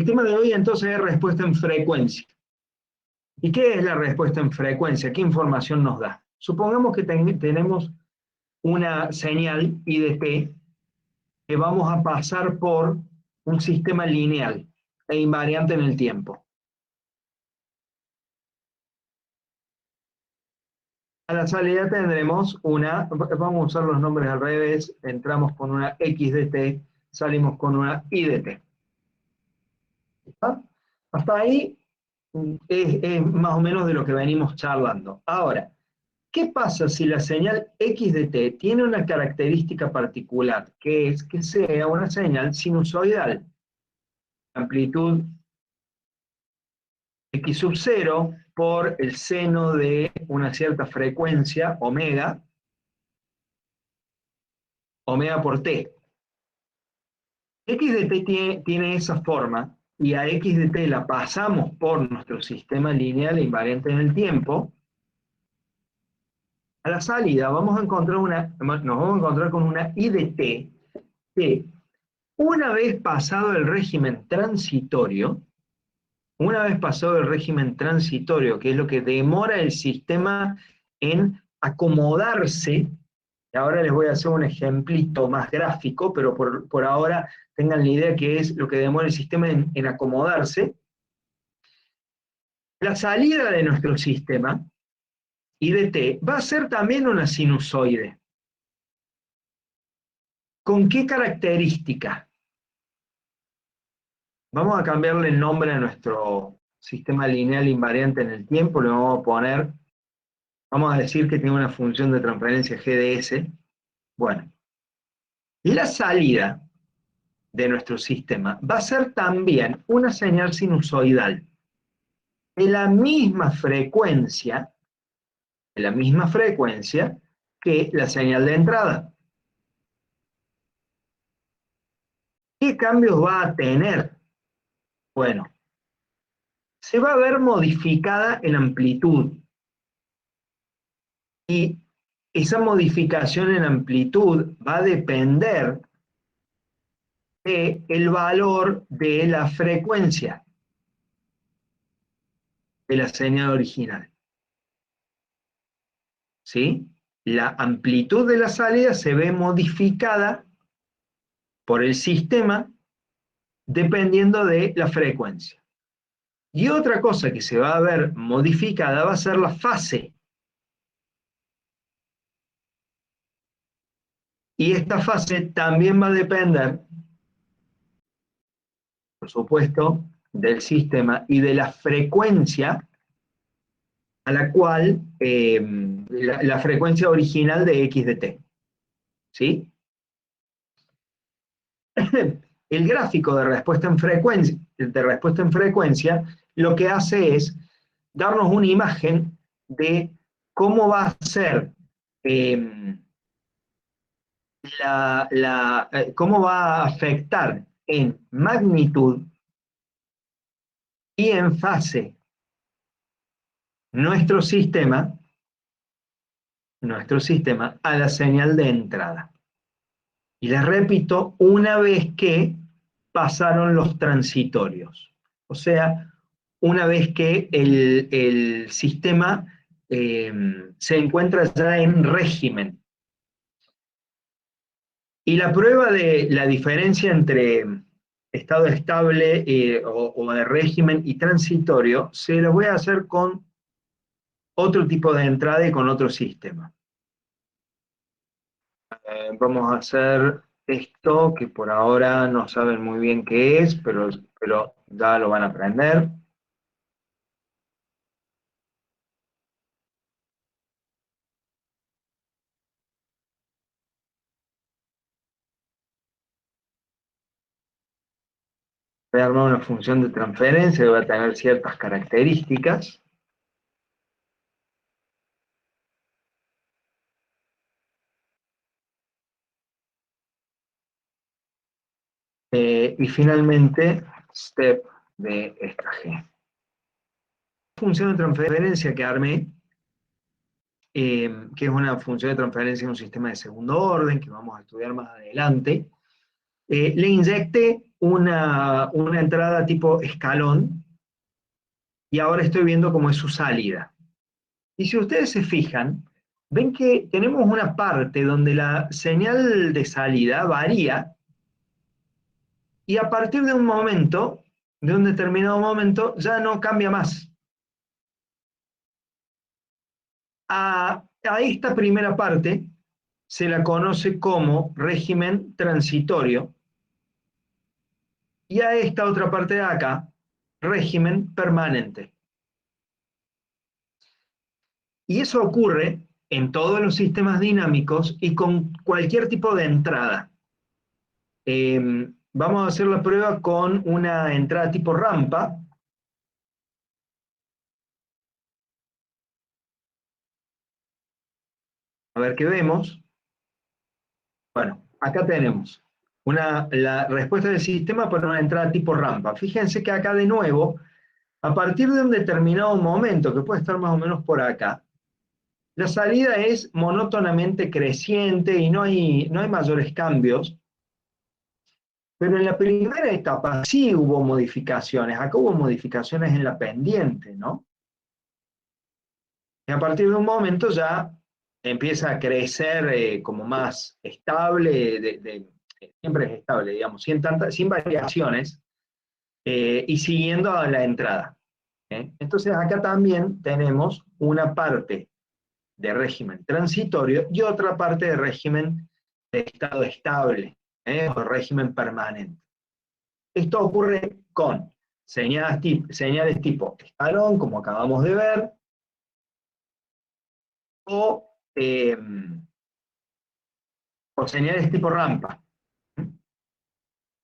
El tema de hoy entonces es respuesta en frecuencia. ¿Y qué es la respuesta en frecuencia? ¿Qué información nos da? Supongamos que tenemos una señal IDT que vamos a pasar por un sistema lineal e invariante en el tiempo. A la salida tendremos una, vamos a usar los nombres al revés, entramos con una XDT, salimos con una IDT. ¿Está? Hasta ahí es más o menos de lo que venimos charlando. Ahora, ¿qué pasa si la señal XDT tiene una característica particular, que es que sea una señal sinusoidal? Amplitud X sub 0 por el seno de una cierta frecuencia, omega por t. XDT tiene esa forma, y a XDT la pasamos por nuestro sistema lineal e invariante en el tiempo. A la salida nos vamos a encontrar con una IDT que, una vez pasado el régimen transitorio, que es lo que demora el sistema en acomodarse, y ahora les voy a hacer un ejemplito más gráfico, pero por ahora tengan la idea que es lo que demora el sistema en acomodarse. La salida de nuestro sistema, IDT, va a ser también una sinusoide. ¿Con qué característica? Vamos a cambiarle el nombre a nuestro sistema lineal invariante en el tiempo, le vamos a decir que tiene una función de transferencia GDS. Bueno, la salida de nuestro sistema va a ser también una señal sinusoidal de la misma frecuencia que la señal de entrada. ¿Qué cambios va a tener? Bueno, se va a ver modificada en amplitud. Y esa modificación en amplitud va a depender del valor de la frecuencia de la señal original. ¿Sí? La amplitud de la salida se ve modificada por el sistema dependiendo de la frecuencia. Y otra cosa que se va a ver modificada va a ser la fase. Y esta fase también va a depender, por supuesto, del sistema y de la frecuencia a la cual, la frecuencia original de x de t. ¿Sí? El gráfico de respuesta en frecuencia, lo que hace es darnos una imagen de cómo va a ser cómo va a afectar en magnitud y en fase nuestro sistema a la señal de entrada. Y les repito, una vez que pasaron los transitorios. O sea, una vez que el sistema se encuentra ya en régimen. Y la prueba de la diferencia entre estado estable o de régimen y transitorio se lo voy a hacer con otro tipo de entrada y con otro sistema. Vamos a hacer esto que por ahora no saben muy bien qué es, pero ya lo van a aprender. Voy a armar una función de transferencia que va a tener ciertas características. Y finalmente, step de esta G. Función de transferencia que armé, que es una función de transferencia en un sistema de segundo orden, que vamos a estudiar más adelante, le inyecté una entrada tipo escalón, y ahora estoy viendo cómo es su salida. Y si ustedes se fijan, ven que tenemos una parte donde la señal de salida varía, y a partir de un momento, de un determinado momento, ya no cambia más. A esta primera parte se la conoce como régimen transitorio, y a esta otra parte de acá, régimen permanente. Y eso ocurre en todos los sistemas dinámicos y con cualquier tipo de entrada. Vamos a hacer la prueba con una entrada tipo rampa. A ver qué vemos. Bueno, acá tenemos la respuesta del sistema para una entrada tipo rampa. Fíjense que acá de nuevo, a partir de un determinado momento, que puede estar más o menos por acá, la salida es monótonamente creciente y no hay mayores cambios. Pero en la primera etapa sí hubo modificaciones. Acá hubo modificaciones en la pendiente, ¿no? Y a partir de un momento ya empieza a crecer como más estable, siempre es estable, digamos, sin variaciones, y siguiendo a la entrada. Entonces acá también tenemos una parte de régimen transitorio y otra parte de régimen de estado estable, o régimen permanente. Esto ocurre con señales tipo escalón, como acabamos de ver, o, eh, o señales tipo rampa.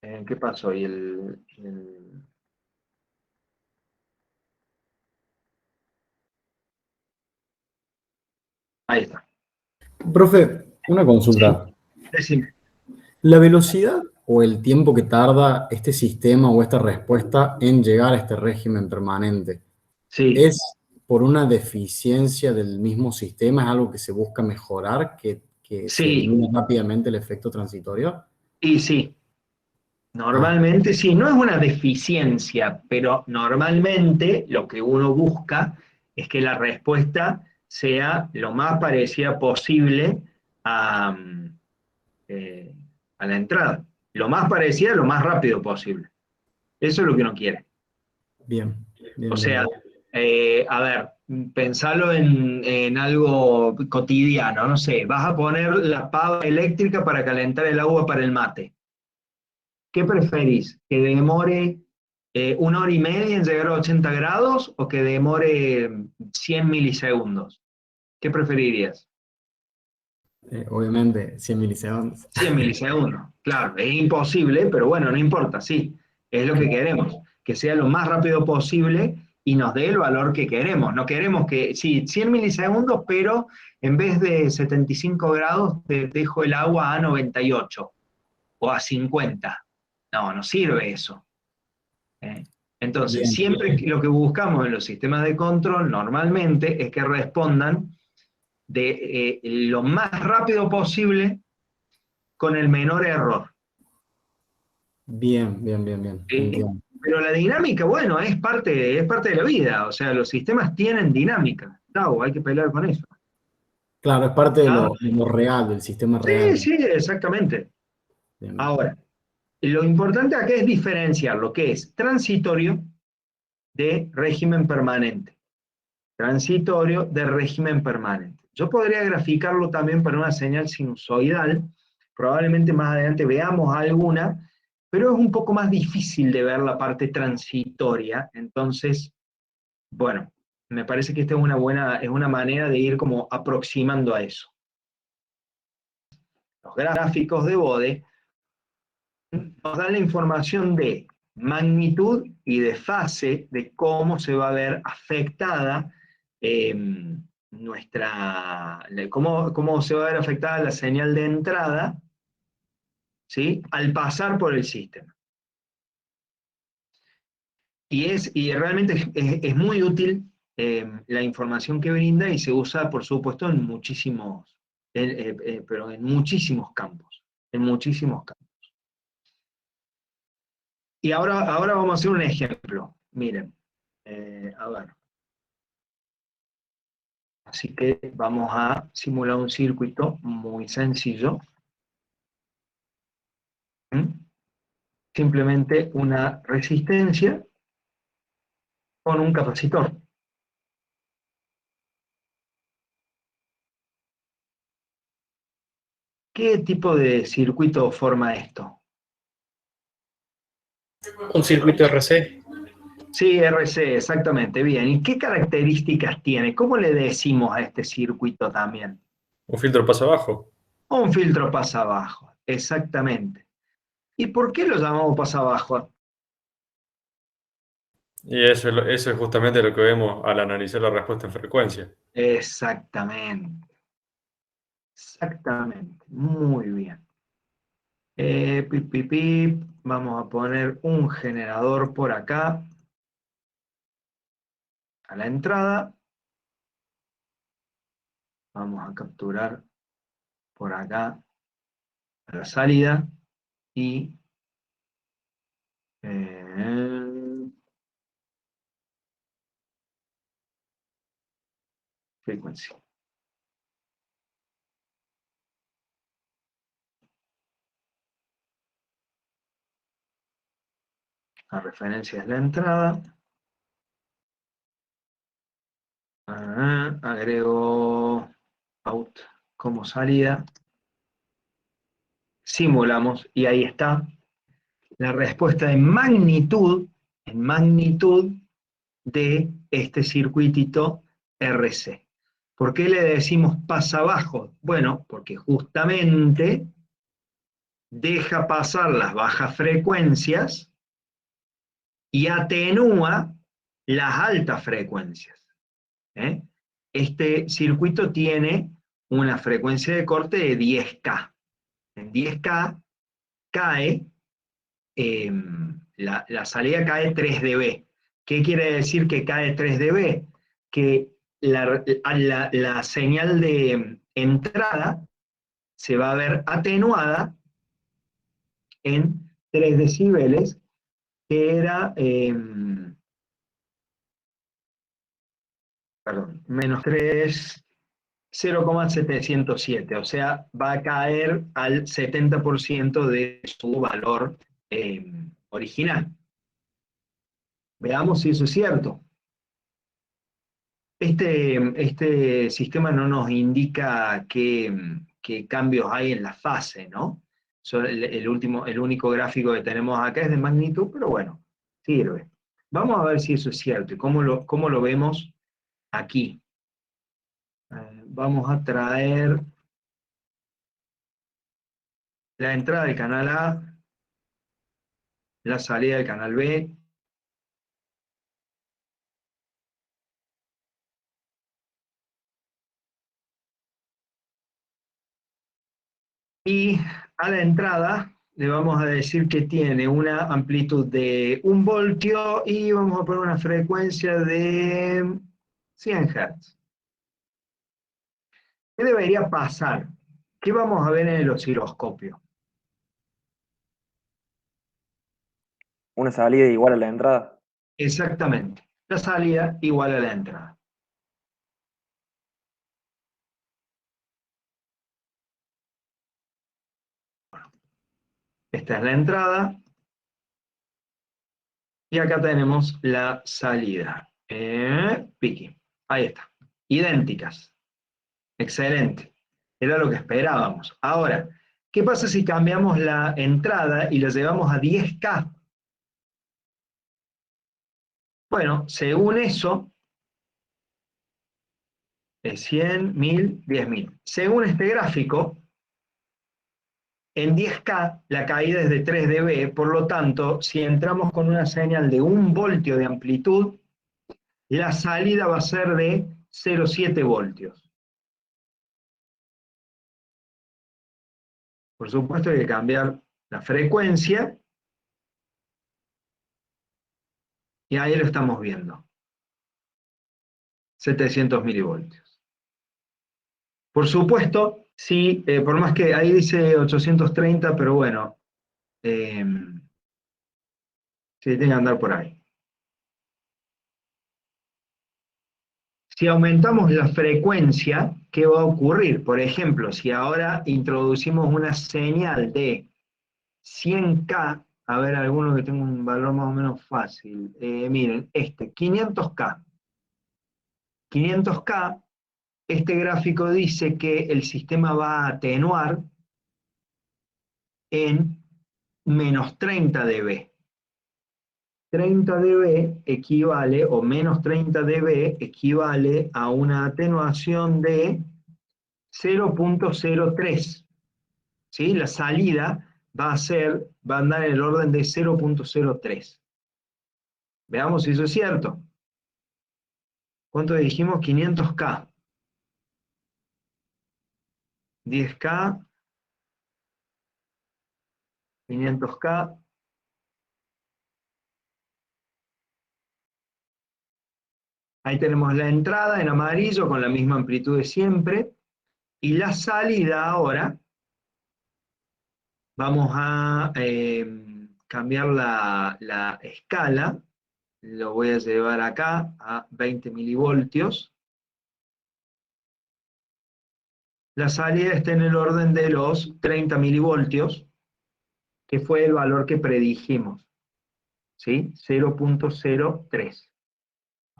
¿Qué pasó? Ahí está. Profe, una Sí, consulta. decime. ¿La velocidad o el tiempo que tarda este sistema o esta respuesta en llegar a este régimen permanente Sí, es por una deficiencia del mismo sistema? ¿Es algo que se busca mejorar, que se sí, elimine rápidamente el efecto transitorio? y sí. Ah, Normalmente sí, no es una deficiencia, pero normalmente lo que uno busca es que la respuesta sea lo más parecida posible a, eh, a la entrada. Lo más parecida, lo más rápido posible. Eso es lo que uno quiere. bien, O bien, bien, sea, bien. a ver, pensalo en algo cotidiano, no sé, vas a poner la pava eléctrica para calentar el agua para el mate. ¿Qué preferís? ¿Que demore 1 hora y media en llegar a 80 grados o que demore 100 milisegundos? ¿Qué preferirías? Obviamente, 100 milisegundos. 100 milisegundos. Claro, es imposible, pero bueno, no importa, sí. Es lo que queremos, que sea lo más rápido posible y nos dé el valor que queremos. No queremos que, sí, 100 milisegundos, pero en vez de 75 grados te dejo el agua a 98 o a 50. No, no sirve eso. ¿eh? Entonces, Bien, siempre lo que buscamos en los sistemas de control normalmente es que respondan de lo más rápido posible con el menor error. bien, bien, bien, bien, entiendo. Pero la dinámica, bueno, es parte de la vida, o sea, los sistemas tienen dinámica. Chau, hay que pelear con eso. Claro, es parte de ¿Ah? lo real, del sistema Sí, real. sí, exactamente. Bien, Ahora, lo importante acá es diferenciar lo que es transitorio de régimen permanente. Transitorio de régimen permanente. Yo podría graficarlo también para una señal sinusoidal, probablemente más adelante veamos alguna, pero es un poco más difícil de ver la parte transitoria, entonces, bueno, me parece que esta es una manera de ir como aproximando a eso. Los gráficos de Bode nos dan la información de magnitud y de fase de cómo se va a ver afectada eh, cómo se va a ver afectada la señal de entrada, ¿sí? Al pasar por el sistema. Y realmente es muy útil la información que brinda y se usa, por supuesto, pero en muchísimos campos, en muchísimos campos. Y ahora vamos a hacer un ejemplo. Miren, a ver. Así que vamos a simular un circuito muy sencillo. ¿Mm? Simplemente una resistencia con un capacitor. ¿Qué tipo de circuito forma esto? Un circuito RC, Sí, RC, exactamente, bien. ¿Y qué características tiene? ¿Cómo le decimos a este circuito también? un filtro paso abajo. Un filtro pasa abajo, exactamente. ¿Y por qué lo llamamos pasa abajo? Y eso es justamente lo que vemos al analizar la respuesta en frecuencia. Exactamente, exactamente, muy bien. Pip, pip, pip. Vamos a poner un generador por acá a la entrada. Vamos a capturar por acá a la salida y frequency. La referencia es la entrada. Agrego out como salida. Simulamos y ahí está la respuesta en magnitud de este circuitito RC. ¿Por qué le decimos pasa abajo? Bueno, porque justamente deja pasar las bajas frecuencias y atenúa las altas frecuencias. ¿Eh? Este circuito tiene una frecuencia de corte de 10K. En 10K cae, la salida cae 3 dB. ¿Qué quiere decir que cae 3 dB? Que la señal de entrada se va a ver atenuada en 3 decibeles, que era, perdón, menos 3, 0,707, o sea, va a caer al 70% de su valor original. Veamos si eso es cierto. Este sistema no nos indica qué cambios hay en la fase, ¿no? El único gráfico que tenemos acá es de magnitud, pero bueno, sirve. Vamos a ver si eso es cierto y cómo lo vemos aquí. Vamos a traer la entrada del canal A, la salida del canal B, y a la entrada le vamos a decir que tiene una amplitud de 1 voltio y vamos a poner una frecuencia de 100 Hz. ¿Qué debería pasar? ¿Qué vamos a ver en el osciloscopio? Una salida igual a la entrada. Exactamente, la salida igual a la entrada. Esta es la entrada y acá tenemos la salida. Piqui. Ahí está. Idénticas. Excelente. Era lo que esperábamos. Ahora, ¿qué pasa si cambiamos la entrada y la llevamos a 10K? Bueno, según eso, es 100, 1000, 10.000. Según este gráfico, en 10K la caída es de 3 dB, por lo tanto, si entramos con una señal de 1 voltio de amplitud, la salida va a ser de 0,7 voltios. Por supuesto hay que cambiar la frecuencia, y ahí lo estamos viendo. 700 milivoltios. Por supuesto, sí, por más que ahí dice 830, pero bueno, Sí, tiene que andar por ahí. Si aumentamos la frecuencia, ¿qué va a ocurrir? Por ejemplo, si ahora introducimos una señal de 100K, a ver, alguno que tenga un valor más o menos fácil. Miren, 500K. 500K, este gráfico dice que el sistema va a atenuar en menos 30 dB. 30 dB equivale, o menos 30 dB equivale a una atenuación de 0.03. ¿Sí? La salida va a andar en el orden de 0.03. Veamos si eso es cierto. ¿Cuánto dijimos? 500K. 10K. 500K. Ahí tenemos la entrada en amarillo con la misma amplitud de siempre. Y la salida ahora, vamos a cambiar la escala. Lo voy a llevar acá a 20 milivoltios. La salida está en el orden de los 30 milivoltios, que fue el valor que predijimos. ¿Sí? 0.03.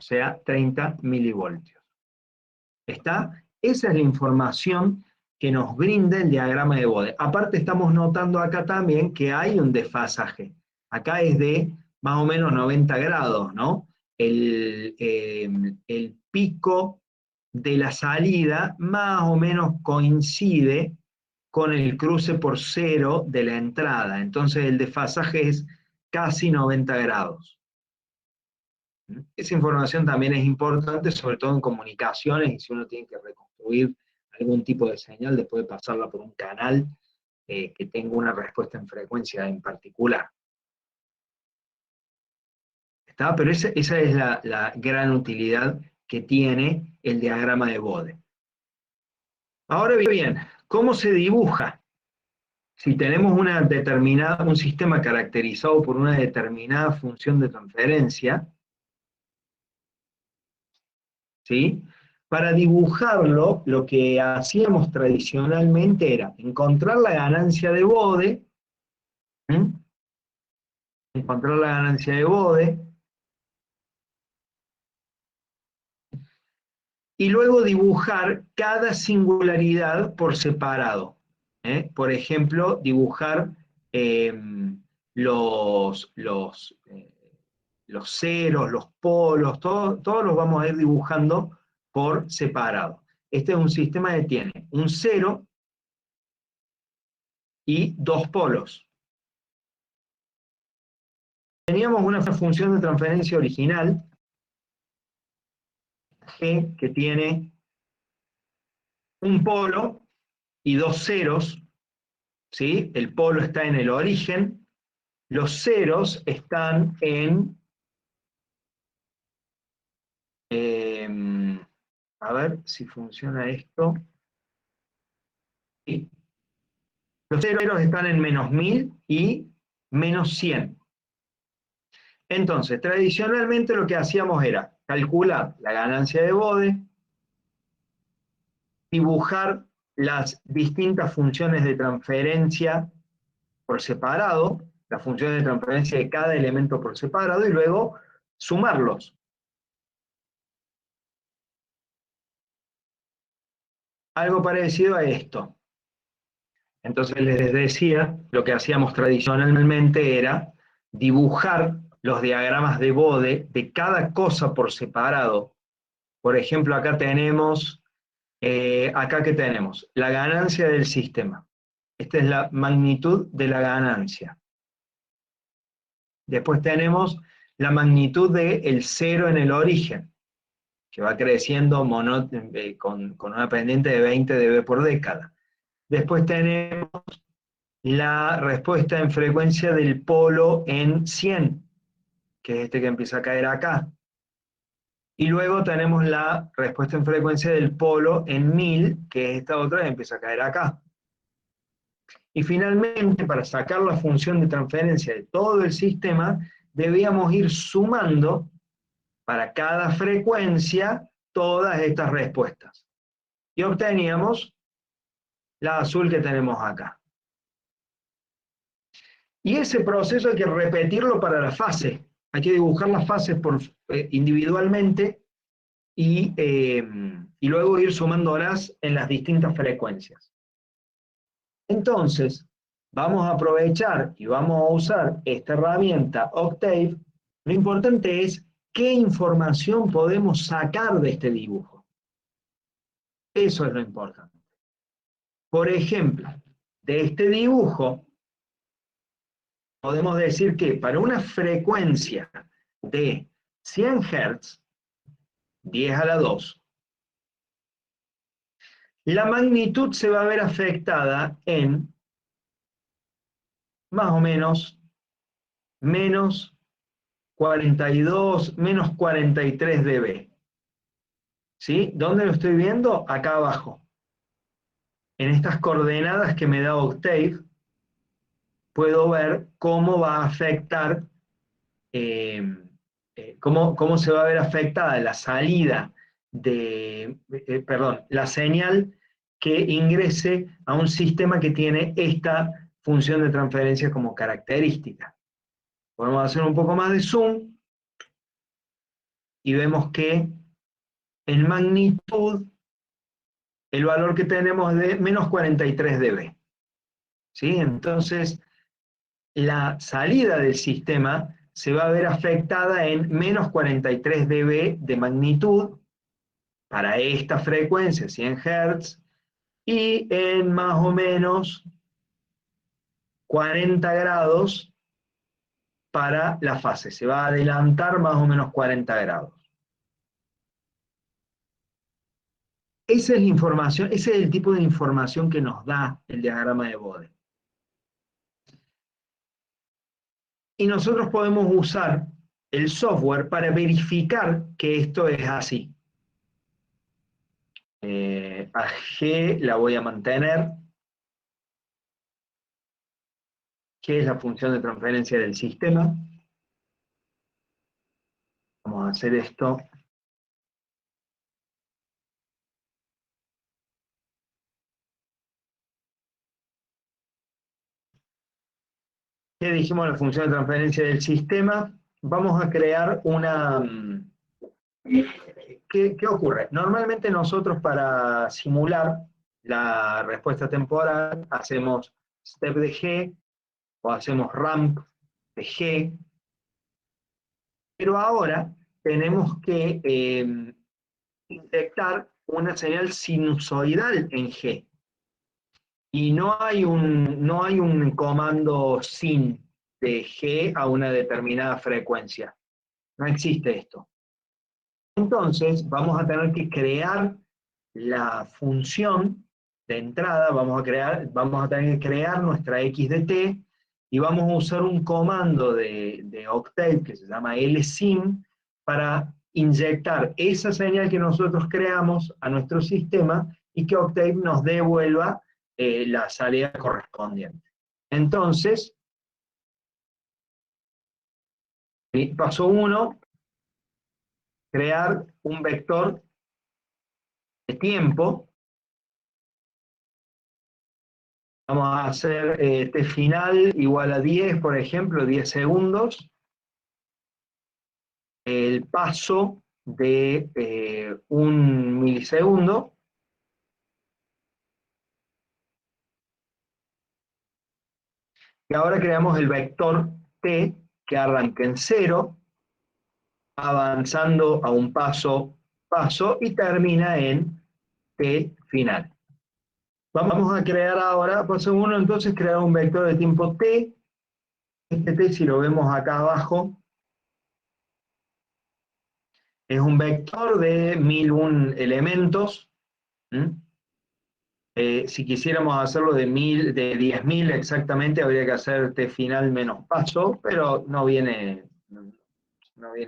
O sea, 30 milivoltios. ¿Está? Esa es la información que nos brinda el diagrama de Bode. Aparte estamos notando acá también que hay un desfasaje. Acá es de más o menos 90 grados, ¿no? El pico de la salida más o menos coincide con el cruce por cero de la entrada. Entonces el desfasaje es casi 90 grados. Esa información también es importante, sobre todo en comunicaciones, y si uno tiene que reconstruir algún tipo de señal después de pasarla por un canal que tenga una respuesta en frecuencia en particular. ¿Está? Pero esa es la gran utilidad que tiene el diagrama de Bode. Ahora bien, ¿cómo se dibuja? Si tenemos un sistema caracterizado por una determinada función de transferencia, ¿sí? Para dibujarlo, lo que hacíamos tradicionalmente era encontrar la ganancia de Bode, encontrar la ganancia de Bode, y luego dibujar cada singularidad por separado. Por ejemplo, dibujar los ceros, los polos, todos los vamos a ir dibujando por separado. Este es un sistema que tiene un cero y dos polos. Teníamos una función de transferencia original, G, que tiene un polo y dos ceros, ¿sí? El polo está en el origen, los ceros están a ver si funciona esto. ¿Sí? Los ceros están en menos 1000 y menos 100. Entonces, tradicionalmente lo que hacíamos era calcular la ganancia de Bode, dibujar las distintas funciones de transferencia por separado, las funciones de transferencia de cada elemento por separado, y luego sumarlos. Algo parecido a esto. Entonces les decía, lo que hacíamos tradicionalmente era dibujar los diagramas de Bode de cada cosa por separado. Por ejemplo, acá tenemos, ¿qué tenemos? La ganancia del sistema. Esta es la magnitud de la ganancia. Después tenemos la magnitud del cero en el origen, que va creciendo con una pendiente de 20 dB por década. Después tenemos la respuesta en frecuencia del polo en 100, que es este que empieza a caer acá. Y luego tenemos la respuesta en frecuencia del polo en 1000, que es esta otra que empieza a caer acá. Y finalmente, para sacar la función de transferencia de todo el sistema, debíamos ir sumando para cada frecuencia todas estas respuestas. Y obteníamos la azul que tenemos acá. Y ese proceso hay que repetirlo para la fase. Hay que dibujar las fases individualmente y luego ir sumándolas en las distintas frecuencias. Entonces, vamos a aprovechar y vamos a usar esta herramienta Octave. Lo importante es qué información podemos sacar de este dibujo. Eso es lo importante. Por ejemplo, de este dibujo, podemos decir que para una frecuencia de 100 Hz, 10 a la 2, la magnitud se va a ver afectada en más o menos menos 42, menos 43 dB. ¿Sí? ¿Dónde lo estoy viendo? Acá abajo. En estas coordenadas que me da Octave, puedo ver cómo va a afectar, cómo se va a ver afectada la salida la señal que ingrese a un sistema que tiene esta función de transferencia como característica. Podemos hacer un poco más de zoom y vemos que en magnitud el valor que tenemos es de menos 43 dB. ¿Sí? Entonces, la salida del sistema se va a ver afectada en menos 43 dB de magnitud para esta frecuencia, 100 Hz, y en más o menos 40 grados para la fase. Se va a adelantar más o menos 40 grados. Esa es la información, ese es el tipo de información que nos da el diagrama de Bode. Y nosotros podemos usar el software para verificar que esto es así. A G la voy a mantener, que es la función de transferencia del sistema. Vamos a hacer esto. ¿Qué dijimos de la función de transferencia del sistema? Vamos a crear una... ¿Qué ocurre? Normalmente nosotros para simular la respuesta temporal hacemos step de G o hacemos ramp de G, pero ahora tenemos que inyectar una señal sinusoidal en G. Y no hay un comando sin de G a una determinada frecuencia. No existe esto. Entonces, vamos a tener que crear la función de entrada, vamos a tener que crear nuestra x de t, y vamos a usar un comando de Octave que se llama lsim para inyectar esa señal que nosotros creamos a nuestro sistema y que Octave nos devuelva la salida correspondiente. Entonces, paso 1, crear un vector de tiempo. Vamos a hacer t final igual a 10, por ejemplo, 10 segundos. El paso de 1 milisegundo. Y ahora creamos el vector t que arranca en 0, avanzando a un paso y termina en t final. Vamos a crear ahora, paso 1, entonces crear un vector de tiempo t. Este t, si lo vemos acá abajo, es un vector de 1001 elementos. Si quisiéramos hacerlo de 10.000 exactamente, habría que hacer t final menos paso, pero no viene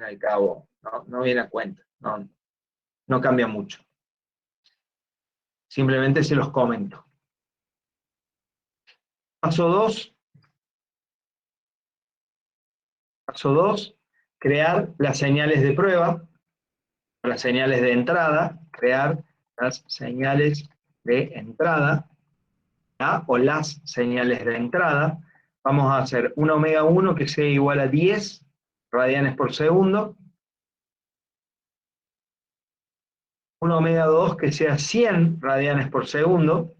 al cabo, no viene a cuenta, no cambia mucho. Simplemente se los comento. Paso 2. Paso 2, crear las señales de prueba, las señales de entrada, crear las señales de entrada, ¿ya? O las señales de entrada. Vamos a hacer una omega 1 que sea igual a 10 radianes por segundo, una omega 2 que sea 100 radianes por segundo,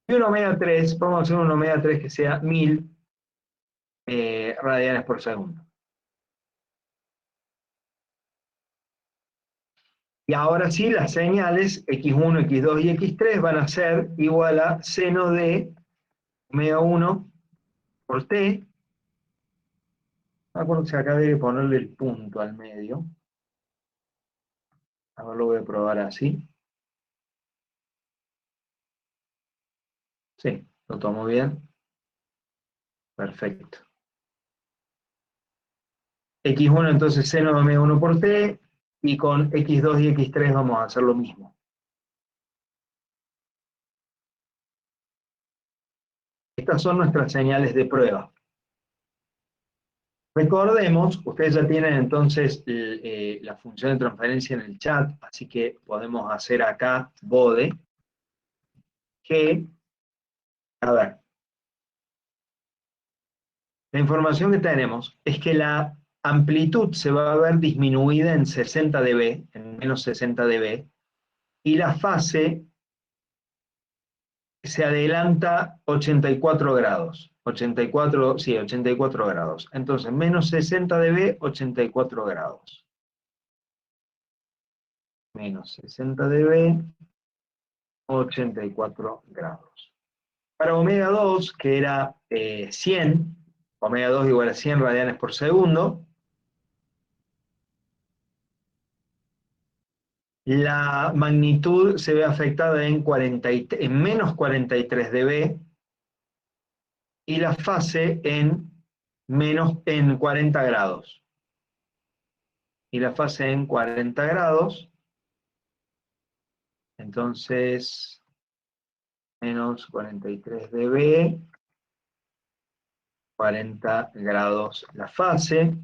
y una omega 3, vamos a hacer una omega 3 que sea 1000 radianes por segundo. Y ahora sí, las señales x1, x2 y x3 van a ser igual a seno de omega 1 por t. Me acuerdo que acá debe ponerle el punto al medio. Ahora lo voy a probar así. Sí, lo tomo bien. Perfecto. x1 entonces seno de omega 1 por t, y con x2 y x3 vamos a hacer lo mismo. Estas son nuestras señales de prueba. Recordemos, ustedes ya tienen entonces la función de transferencia en el chat, así que podemos hacer acá bode, que, a ver, la información que tenemos es que la amplitud se va a ver disminuida en 60 dB, en menos 60 dB, y la fase se adelanta 84 grados. 84, sí, 84 grados. Entonces, menos 60 dB, 84 grados. Menos 60 dB, 84 grados. Para omega 2, que era 100, omega 2 igual a 100 radianes por segundo, la magnitud se ve afectada en menos 43 dB, y la fase en 40 grados. Y la fase en 40 grados, entonces, menos 43 dB, 40 grados la fase.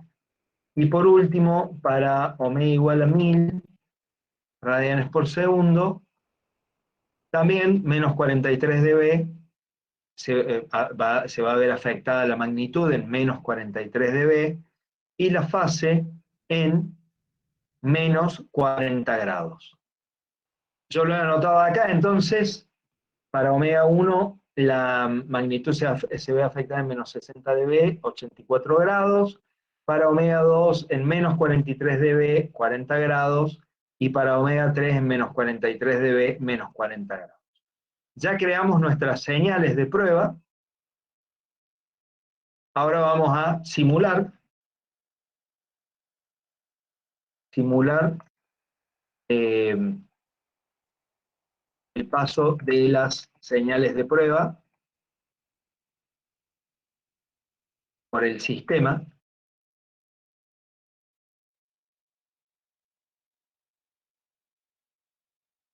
Y por último, para omega igual a 1000 radianes por segundo, también menos 43 dB, se va a ver afectada la magnitud en menos 43 dB, y la fase en menos 40 grados. Yo lo he anotado acá, entonces, para omega 1, la magnitud se ve afectada en menos 60 dB, 84 grados, para omega 2 en menos 43 dB, 40 grados, y para omega 3 en menos 43 dB, menos 40 grados. Ya creamos nuestras señales de prueba. Ahora vamos a simular el paso de las señales de prueba por el sistema.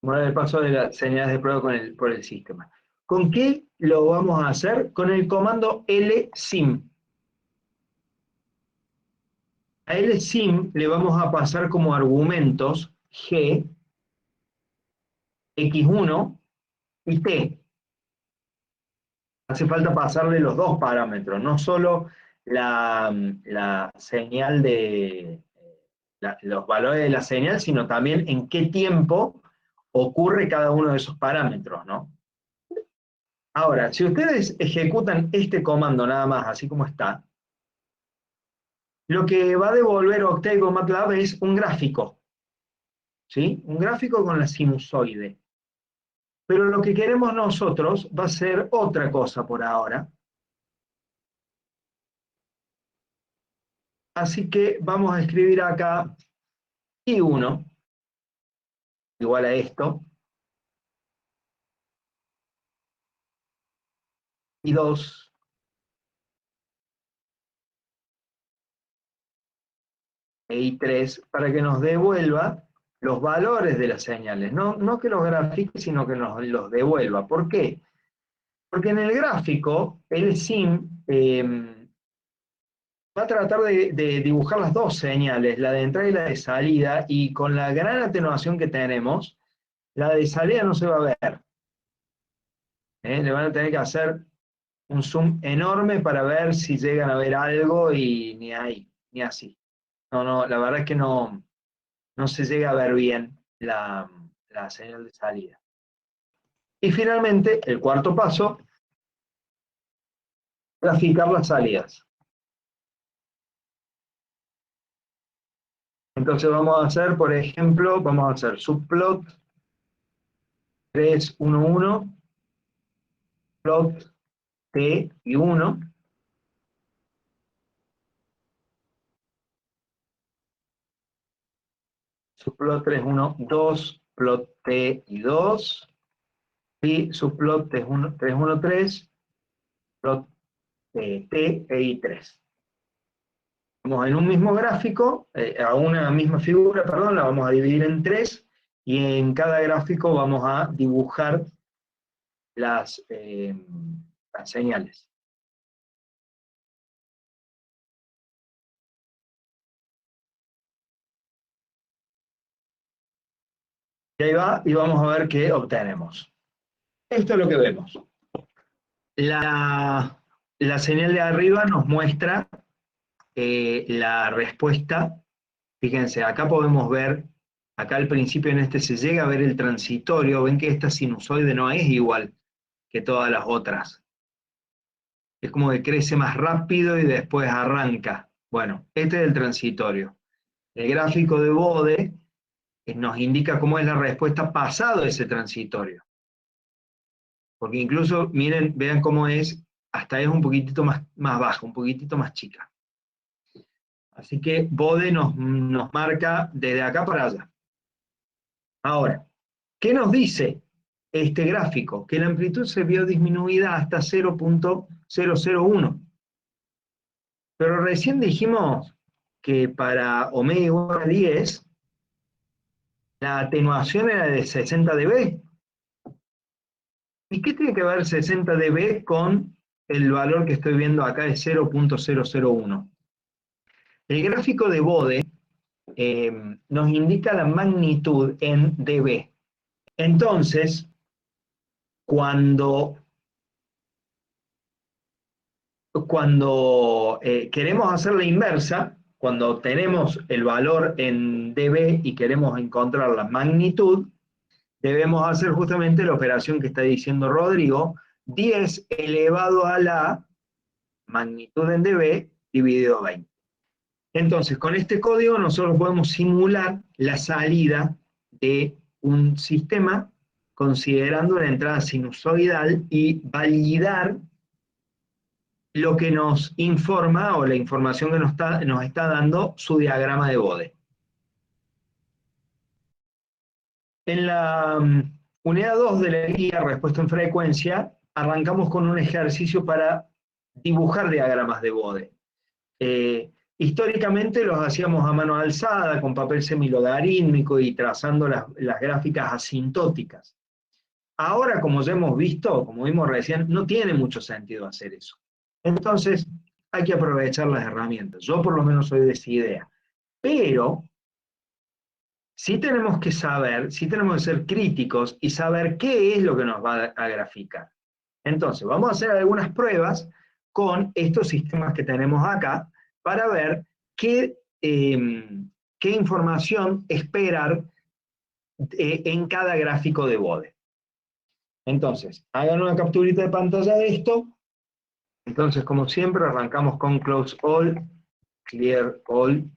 Simular el paso de las señales de prueba por el sistema. ¿Con qué lo vamos a hacer? Con el comando lsim. A lsim le vamos a pasar como argumentos g, x1 y t. Hace falta pasarle los dos parámetros, no solo la señal de los valores de la señal, sino también en qué tiempo ocurre cada uno de esos parámetros, ¿no? Ahora, si ustedes ejecutan este comando nada más, así como está, lo que va a devolver Octave o MATLAB es un gráfico, ¿sí? Un gráfico con la sinusoide. Pero lo que queremos nosotros va a ser otra cosa por ahora. Así que vamos a escribir acá I1 igual a esto, I2 e I3, para que nos devuelva los valores de las señales. No que los grafique, sino que nos los devuelva. ¿Por qué? Porque en el gráfico, el sim va a tratar de dibujar las dos señales, la de entrada y la de salida, y con la gran atenuación que tenemos, la de salida no se va a ver. Le van a tener que hacer un zoom enorme para ver si llegan a ver algo y ni ahí, ni así. No, la verdad es que no se llega a ver bien la señal de salida. Y finalmente, el cuarto paso, graficar las salidas. Entonces vamos a hacer, por ejemplo, vamos a hacer subplot 3, 1, 1, plot T y 1. Subplot 3, 1, 2, plot T y 2. Y subplot 3, 1, 3, 1, 3, plot T e I 3. Vamos en un mismo gráfico, a una misma figura, perdón, la vamos a dividir en 3, y en cada gráfico vamos a dibujar las señales. Y ahí va, y vamos a ver qué obtenemos. Esto es lo que vemos. La señal de arriba nos muestra la respuesta. Fíjense, acá podemos ver, acá al principio en este se llega a ver el transitorio. Ven que esta sinusoide no es igual que todas las otras. Es como que crece más rápido y después arranca. Bueno, este es el transitorio. El gráfico de Bode nos indica cómo es la respuesta pasado ese transitorio. Porque incluso, miren, vean cómo es, hasta es un poquitito más bajo, un poquitito más chica. Así que Bode nos marca desde acá para allá. Ahora, ¿qué nos dice este gráfico? Que la amplitud se vio disminuida hasta 0.001. Pero recién dijimos que para omega igual a 10, la atenuación era de 60 dB. ¿Y qué tiene que ver 60 dB con el valor que estoy viendo acá de 0.001? El gráfico de Bode nos indica la magnitud en dB. Entonces, cuando queremos hacer la inversa, cuando tenemos el valor en dB y queremos encontrar la magnitud, debemos hacer justamente la operación que está diciendo Rodrigo, 10 elevado a la magnitud en dB dividido 20. Entonces, con este código nosotros podemos simular la salida de un sistema considerando una entrada sinusoidal y validar lo que nos informa, o la información que nos está dando su diagrama de Bode. En la unidad 2 de la guía Respuesta en Frecuencia, arrancamos con un ejercicio para dibujar diagramas de Bode. Históricamente los hacíamos a mano alzada, con papel semilogarítmico y trazando las gráficas asintóticas. Ahora, como ya hemos visto, como vimos recién, no tiene mucho sentido hacer eso. Entonces, hay que aprovechar las herramientas. Yo por lo menos soy de esa idea. Pero, sí tenemos que saber, sí tenemos que ser críticos y saber qué es lo que nos va a graficar. Entonces, vamos a hacer algunas pruebas con estos sistemas que tenemos acá para ver qué información esperar en cada gráfico de Bode. Entonces, hagan una capturita de pantalla de esto. Entonces, como siempre, arrancamos con Close All, Clear All,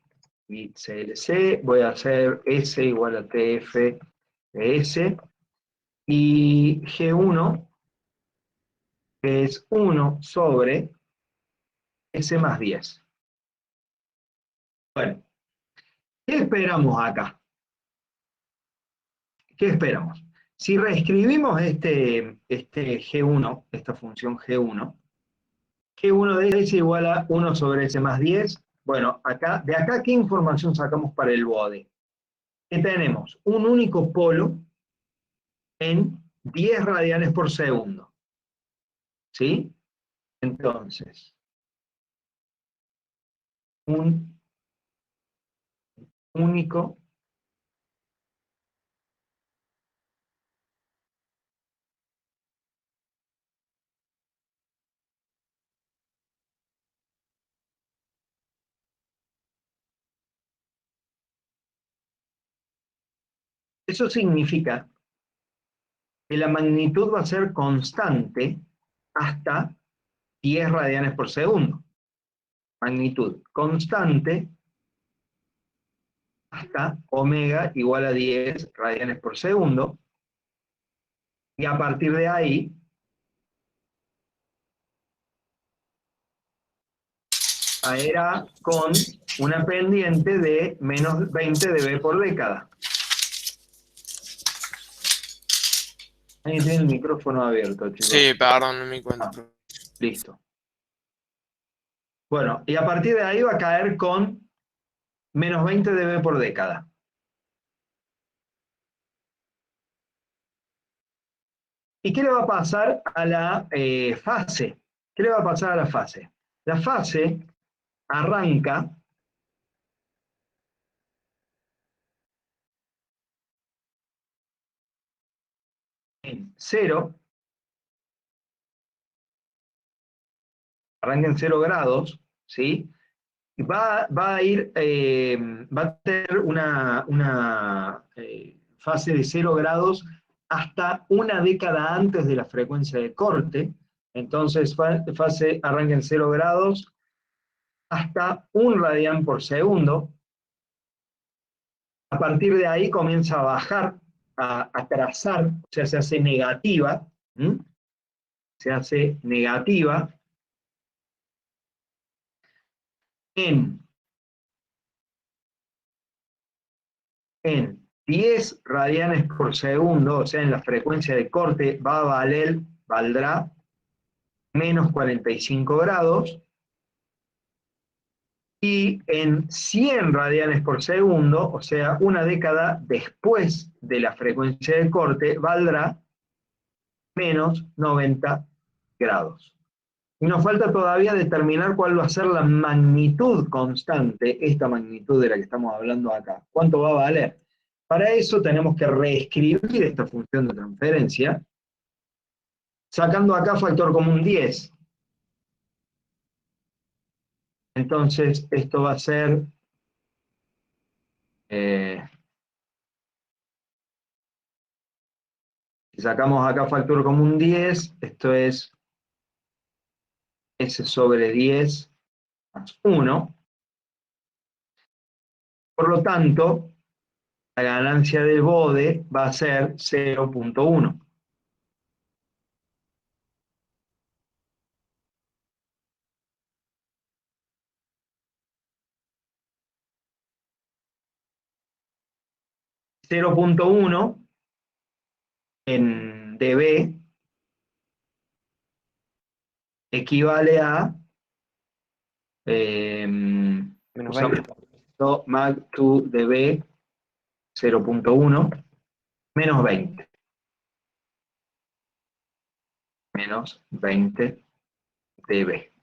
y CLC. Voy a hacer S igual a TF de S. Y G1 es 1 sobre S más 10. Bueno, ¿qué esperamos acá? ¿Qué esperamos? Si reescribimos este G1, esta función G1 de S igual a 1 sobre S más 10. Bueno, de acá, ¿qué información sacamos para el Bode? Que tenemos un único polo en 10 radianes por segundo. ¿sí? Entonces, un único eso significa que la magnitud va a ser constante hasta 10 radianes por segundo. Magnitud constante hasta omega igual a 10 radianes por segundo. Y a partir de ahí, caerá con una pendiente de menos 20 dB por década. Ahí tiene el micrófono abierto, chicos. Sí, perdón, no me di cuenta. Listo. Bueno, y a partir de ahí va a caer con menos 20 dB por década. ¿Y qué le va a pasar a la fase? ¿Qué le va a pasar a la fase? La fase arranca en 0, arranca en 0 grados, ¿sí? Y va a ir, va a tener una fase de 0 grados hasta una década antes de la frecuencia de corte. Entonces, fase arranca en 0 grados hasta 1 radián por segundo. A partir de ahí comienza a bajar, a trazar, o sea, se hace negativa, se hace negativa en 10 radianes por segundo, o sea, en la frecuencia de corte valdrá menos 45 grados, y en 100 radianes por segundo, o sea, una década después de la frecuencia de corte, valdrá menos 90 grados. Y nos falta todavía determinar cuál va a ser la magnitud constante, esta magnitud de la que estamos hablando acá. ¿Cuánto va a valer? Para eso tenemos que reescribir esta función de transferencia, sacando acá factor común 10. Entonces, esto va a ser... si sacamos acá factor común 10, esto es S sobre 10 más 1. Por lo tanto, la ganancia del bode va a ser 0.1. .1 en dB equivale a Menos 20. mag 2 dB 0.1 menos 20. Menos 20 dB.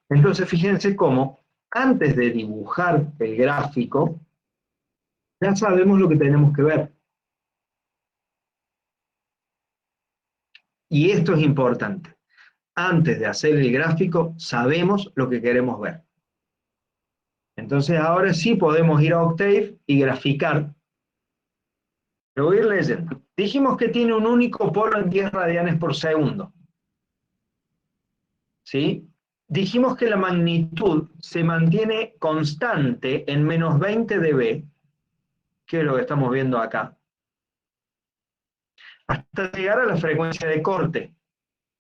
Entonces, fíjense cómo, antes de dibujar el gráfico, ya sabemos lo que tenemos que ver. Y esto es importante. Antes de hacer el gráfico, sabemos lo que queremos ver. Entonces, ahora sí podemos ir a Octave y graficar. Lo voy a ir leyendo. Dijimos que tiene un único polo en 10 radianes por segundo. ¿Sí? Dijimos que la magnitud se mantiene constante en menos 20 dB, que es lo que estamos viendo acá, hasta llegar a la frecuencia de corte.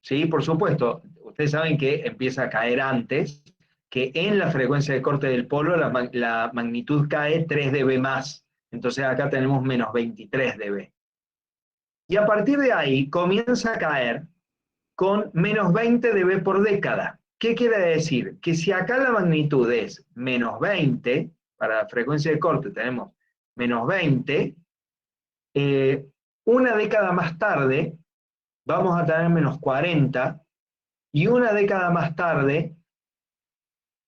¿Sí? Por supuesto, ustedes saben que empieza a caer antes, que en la frecuencia de corte del polo la magnitud cae 3 dB más. Entonces acá tenemos menos 23 dB. Y a partir de ahí comienza a caer con menos 20 dB por década. ¿Qué quiere decir? Que si acá la magnitud es menos 20, para la frecuencia de corte tenemos menos 20, una década más tarde vamos a tener menos 40, y una década más tarde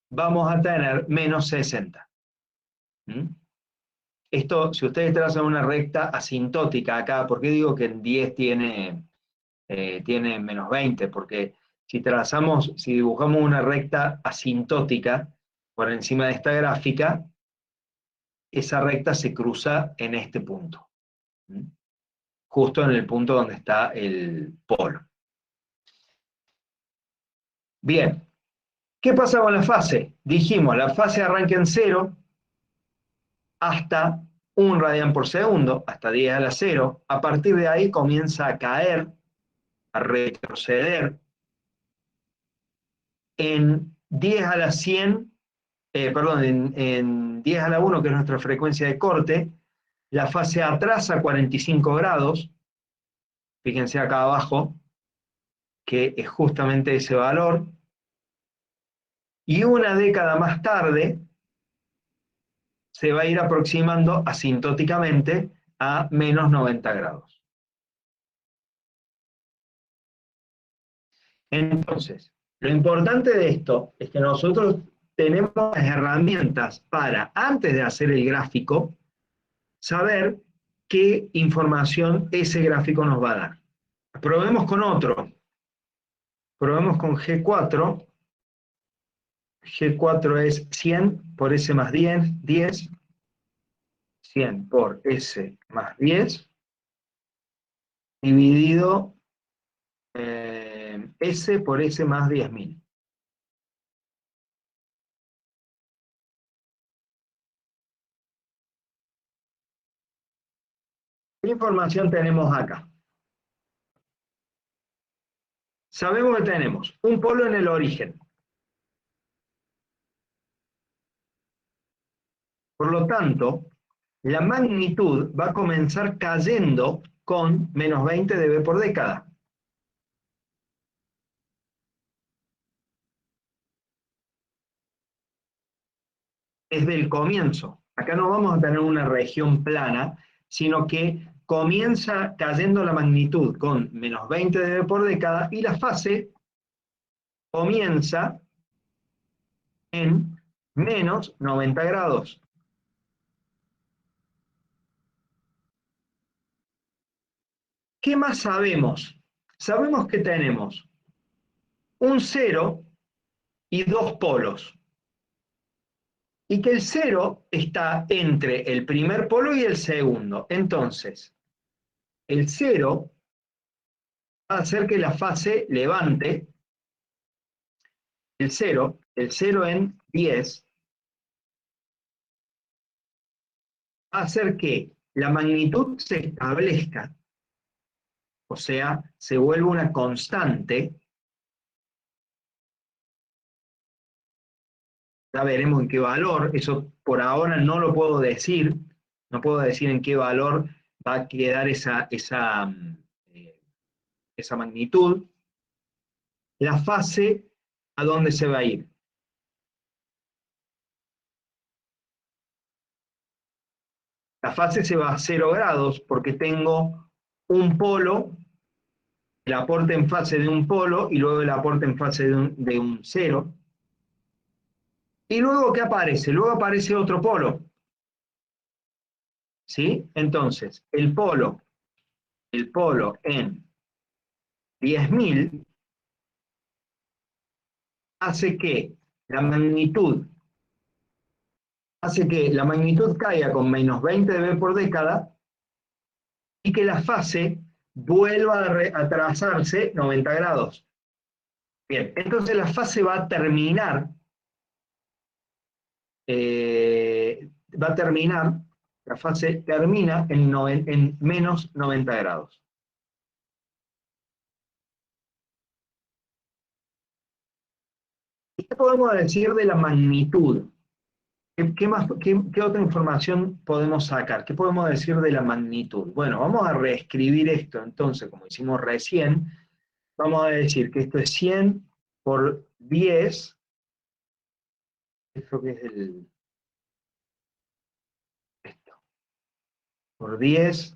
vamos a tener menos 60. ¿Mm? Esto, si ustedes trazan una recta asintótica acá, ¿por qué digo que en 10 tiene menos 20? Porque si dibujamos una recta asintótica por encima de esta gráfica, esa recta se cruza en este punto, ¿Mm? Justo en el punto donde está el polo. Bien, ¿qué pasa con la fase? Dijimos, la fase arranca en 0 hasta 1 radian por segundo, hasta 10 a la 0. A partir de ahí comienza a caer, a retroceder. En 10 a la 100, en 10 a la 1, que es nuestra frecuencia de corte, la fase atrasa 45 grados. Fíjense acá abajo, que es justamente ese valor. Y una década más tarde, se va a ir aproximando asintóticamente a menos 90 grados. Entonces, lo importante de esto es que nosotros tenemos las herramientas para, antes de hacer el gráfico, saber qué información ese gráfico nos va a dar. Probemos con otro. Probemos con G4. G4 es 100 por S más 10. 100 por S más 10 dividido S por S más 10.000. ¿Qué información tenemos acá? Sabemos que tenemos un polo en el origen. Por lo tanto, la magnitud va a comenzar cayendo con menos 20 dB por década. Desde el comienzo. Acá no vamos a tener una región plana, sino que comienza cayendo la magnitud con menos 20 dB por década y la fase comienza en menos 90 grados. ¿Qué más sabemos? Sabemos que tenemos un 0 y dos polos. Y que el 0 está entre el primer polo y el segundo. Entonces, el 0 va a hacer que la fase levante. El 0 en 10, va a hacer que la magnitud se establezca, o sea, se vuelve una constante. Ya veremos en qué valor, eso por ahora no lo puedo decir, no puedo decir en qué valor va a quedar esa magnitud. La fase, ¿a dónde se va a ir? La fase se va a 0 grados porque tengo un polo, el aporte en fase de un polo y luego el aporte en fase de un 0. ¿Y luego qué aparece? Luego aparece otro polo. ¿Sí? Entonces, el polo en 10.000 hace que la magnitud caiga con menos 20 dB por década y que la fase vuelva a trazarse 90 grados. Bien, entonces la fase va a terminar, la fase termina en menos 90 grados. ¿Qué podemos decir de la magnitud? ¿Qué otra información podemos sacar? ¿Qué podemos decir de la magnitud? Bueno, vamos a reescribir esto entonces, como hicimos recién. Vamos a decir que esto es 100 por 10. Esto que es esto. Por 10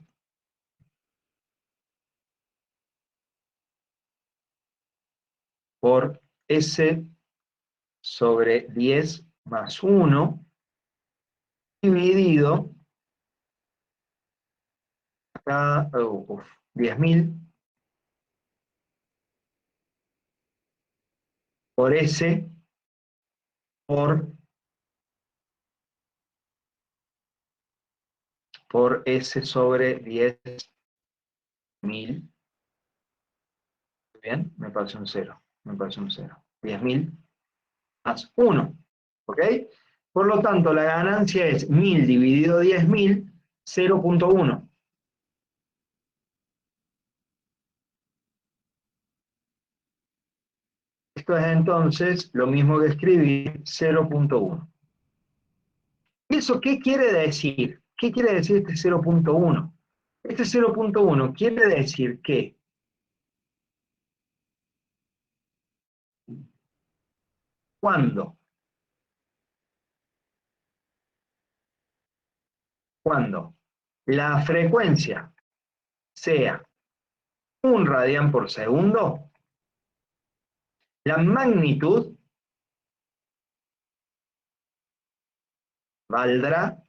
por S sobre 10 más 1 dividido acá, 10.000 por S por S sobre 10.000. Bien, me parece un 0. 10.000 más 1. ¿Ok? Por lo tanto, la ganancia es 1.000 dividido 10.000, 0.1. Esto es entonces lo mismo que escribir 0.1. ¿Eso qué quiere decir? ¿Qué quiere decir este 0.1? Este 0.1 quiere decir que cuando la frecuencia sea 1 radián por segundo, la magnitud valdrá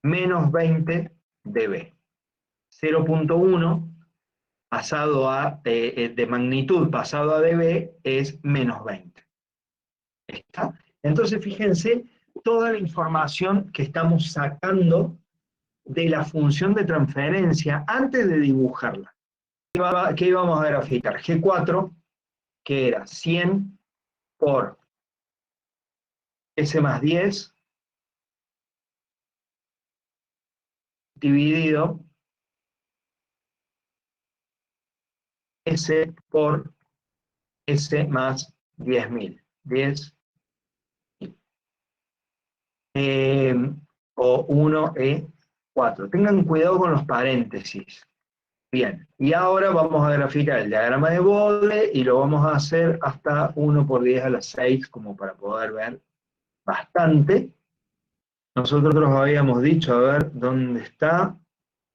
menos 20 dB. 0.1 pasado a, de magnitud pasado a dB es menos 20. ¿Está? Entonces, fíjense toda la información que estamos sacando de la función de transferencia antes de dibujarla. ¿Qué íbamos a graficar? G4, que era 100 por S más 10 dividido S por S más 10.000. 10 o 1E4. Tengan cuidado con los paréntesis. Bien, y ahora vamos a graficar el diagrama de Bode y lo vamos a hacer hasta 1 por 10 a la 6, como para poder ver bastante. Nosotros habíamos dicho, a ver, ¿dónde está?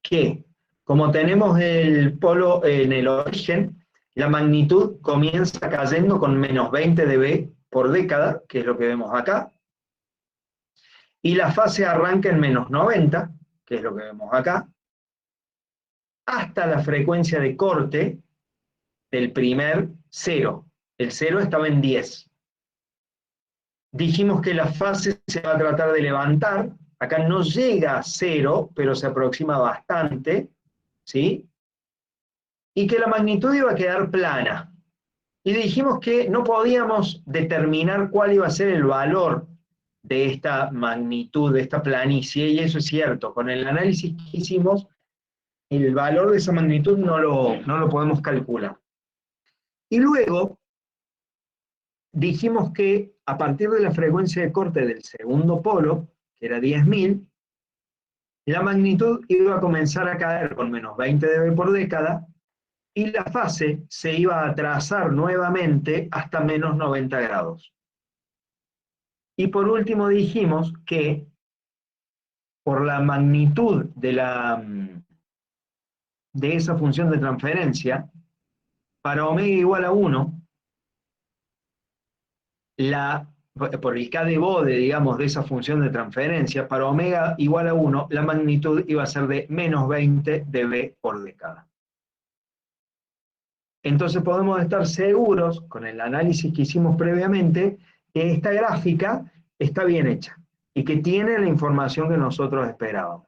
Que, como tenemos el polo en el origen, la magnitud comienza cayendo con menos 20 dB por década, que es lo que vemos acá, y la fase arranca en menos 90, que es lo que vemos acá, hasta la frecuencia de corte del primer 0. El 0 estaba en 10. Dijimos que la fase se va a tratar de levantar, acá no llega a 0, pero se aproxima bastante, ¿sí? Y que la magnitud iba a quedar plana. Y dijimos que no podíamos determinar cuál iba a ser el valor de esta magnitud, de esta planicie, y eso es cierto. Con el análisis que hicimos, el valor de esa magnitud no lo podemos calcular. Y luego dijimos que a partir de la frecuencia de corte del segundo polo, que era 10.000, la magnitud iba a comenzar a caer con menos 20 dB por década, y la fase se iba a trazar nuevamente hasta menos 90 grados. Y por último dijimos que por la magnitud de esa función de transferencia, para omega igual a 1, por el K de Bode, digamos, de esa función de transferencia, para omega igual a 1, la magnitud iba a ser de menos 20 dB por década. Entonces podemos estar seguros, con el análisis que hicimos previamente, que esta gráfica está bien hecha y que tiene la información que nosotros esperábamos.